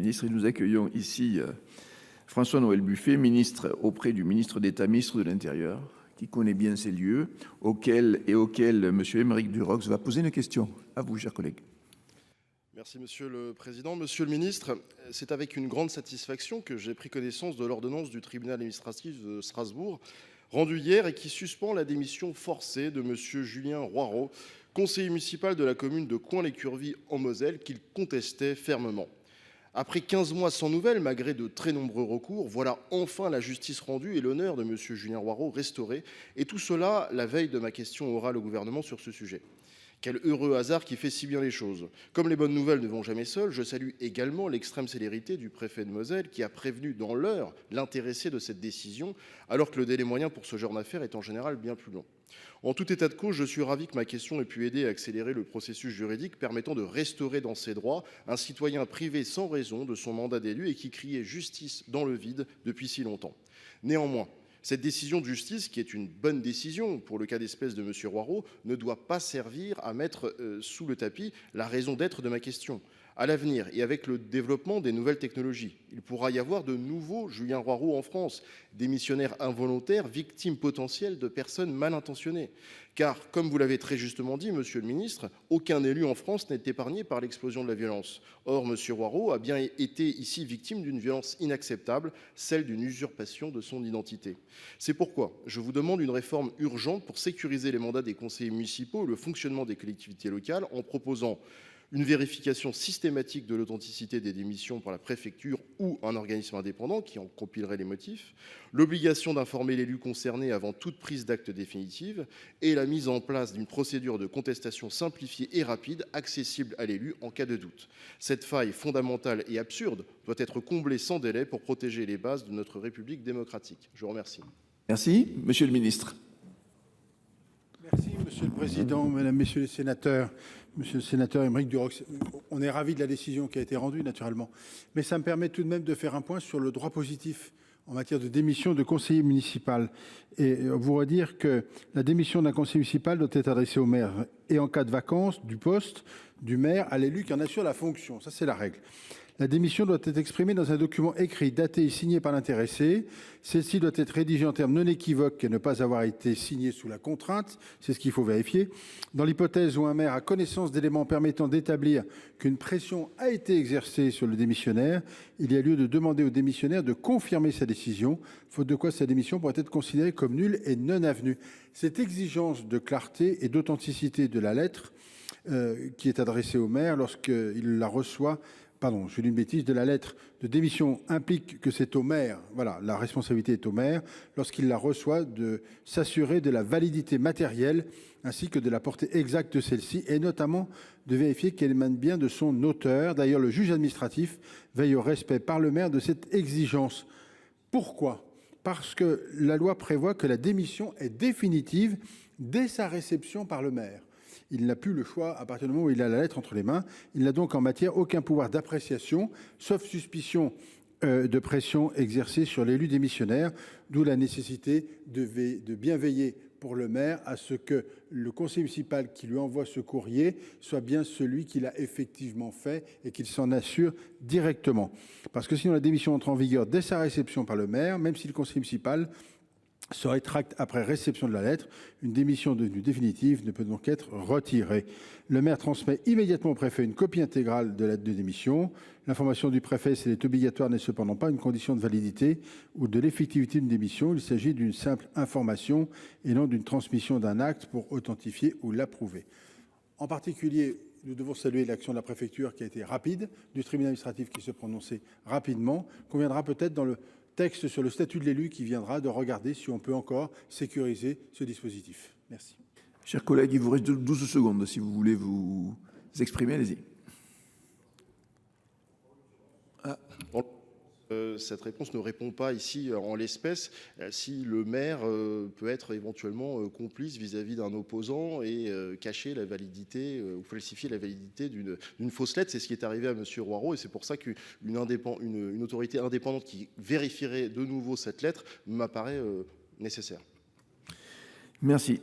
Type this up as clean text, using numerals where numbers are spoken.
ministre. Et nous accueillons ici François-Noël Buffet, ministre auprès du ministre d'État, ministre de l'Intérieur, qui connaît bien ces lieux, auquel M. Aymeric Durox va poser une question. À vous, chers collègues. Merci Monsieur le Président. Monsieur le Ministre, c'est avec une grande satisfaction que j'ai pris connaissance de l'ordonnance du tribunal administratif de Strasbourg, rendue hier et qui suspend la démission forcée de Monsieur Julien Roireau, conseiller municipal de la commune de Coin-les-Curvis en Moselle, qu'il contestait fermement. Après 15 mois sans nouvelles, malgré de très nombreux recours, voilà enfin la justice rendue et l'honneur de Monsieur Julien Roireau restauré. Et tout cela la veille de ma question orale au gouvernement sur ce sujet. Quel heureux hasard qui fait si bien les choses. Comme les bonnes nouvelles ne vont jamais seules, je salue également l'extrême célérité du préfet de Moselle qui a prévenu dans l'heure l'intéressé de cette décision, alors que le délai moyen pour ce genre d'affaires est en général bien plus long. En tout état de cause, je suis ravi que ma question ait pu aider à accélérer le processus juridique permettant de restaurer dans ses droits un citoyen privé sans raison de son mandat d'élu et qui criait justice dans le vide depuis si longtemps. Néanmoins, cette décision de justice, qui est une bonne décision pour le cas d'espèce de M. Roireau, ne doit pas servir à mettre sous le tapis la raison d'être de ma question. À l'avenir, et avec le développement des nouvelles technologies, il pourra y avoir de nouveaux Julien Roireau en France, des missionnaires involontaires, victimes potentielles de personnes mal intentionnées. Car, comme vous l'avez très justement dit, Monsieur le Ministre, aucun élu en France n'est épargné par l'explosion de la violence. Or, M. Roireau a bien été ici victime d'une violence inacceptable, celle d'une usurpation de son identité. C'est pourquoi je vous demande une réforme urgente pour sécuriser les mandats des conseillers municipaux et le fonctionnement des collectivités locales en proposant une vérification systématique de l'authenticité des démissions par la préfecture ou un organisme indépendant qui en compilerait les motifs, l'obligation d'informer l'élu concerné avant toute prise d'acte définitive et la mise en place d'une procédure de contestation simplifiée et rapide, accessible à l'élu en cas de doute. Cette faille fondamentale et absurde doit être comblée sans délai pour protéger les bases de notre République démocratique. Je vous remercie. Merci. Monsieur le ministre. Merci, Monsieur le Président, Mesdames, Messieurs les sénateurs. Monsieur le sénateur Aymeric Durox, on est ravis de la décision qui a été rendue, naturellement. Mais ça me permet tout de même de faire un point sur le droit positif en matière de démission de conseiller municipal. Et vous redire que la démission d'un conseiller municipal doit être adressée au maire et en cas de vacance du poste du maire à l'élu qui en assure la fonction. Ça, c'est la règle. La démission doit être exprimée dans un document écrit, daté et signé par l'intéressé. Celle-ci doit être rédigée en termes non équivoques et ne pas avoir été signée sous la contrainte. C'est ce qu'il faut vérifier. Dans l'hypothèse où un maire a connaissance d'éléments permettant d'établir qu'une pression a été exercée sur le démissionnaire, il y a lieu de demander au démissionnaire de confirmer sa décision, faute de quoi sa démission pourrait être considérée comme nulle et non avenue. Cette exigence de clarté et d'authenticité de la lettre qui est adressée au maire lorsqu'il la reçoit, pardon, je dis une bêtise, de la lettre de démission implique que c'est au maire, voilà, la responsabilité est au maire, lorsqu'il la reçoit, de s'assurer de la validité matérielle ainsi que de la portée exacte de celle-ci et notamment de vérifier qu'elle émane bien de son auteur. D'ailleurs, le juge administratif veille au respect par le maire de cette exigence. Pourquoi ? Parce que la loi prévoit que la démission est définitive dès sa réception par le maire. Il n'a plus le choix à partir du moment où il a la lettre entre les mains. Il n'a donc en matière aucun pouvoir d'appréciation, sauf suspicion de pression exercée sur l'élu démissionnaire, d'où la nécessité de bien veiller pour le maire à ce que le conseiller municipal qui lui envoie ce courrier soit bien celui qui l'a effectivement fait et qu'il s'en assure directement. Parce que sinon la démission entre en vigueur dès sa réception par le maire, même si le conseiller municipal se rétracte après réception de la lettre. Une démission devenue définitive ne peut donc être retirée. Le maire transmet immédiatement au préfet une copie intégrale de la lettre de démission. L'information du préfet, si elle est obligatoire, n'est cependant pas une condition de validité ou de l'effectivité d'une démission. Il s'agit d'une simple information et non d'une transmission d'un acte pour authentifier ou l'approuver. En particulier, nous devons saluer l'action de la préfecture qui a été rapide, du tribunal administratif qui se prononçait rapidement. Conviendra peut-être dans le texte sur le statut de l'élu qui viendra de regarder si on peut encore sécuriser ce dispositif. Merci. Chers collègues, il vous reste 12 secondes. Si vous voulez vous exprimer, allez-y. Cette réponse ne répond pas ici en l'espèce si le maire peut être éventuellement complice vis-à-vis d'un opposant et cacher la validité ou falsifier la validité d'une fausse lettre. C'est ce qui est arrivé à M. Roireau et c'est pour ça qu'une autorité indépendante qui vérifierait de nouveau cette lettre m'apparaît nécessaire. Merci.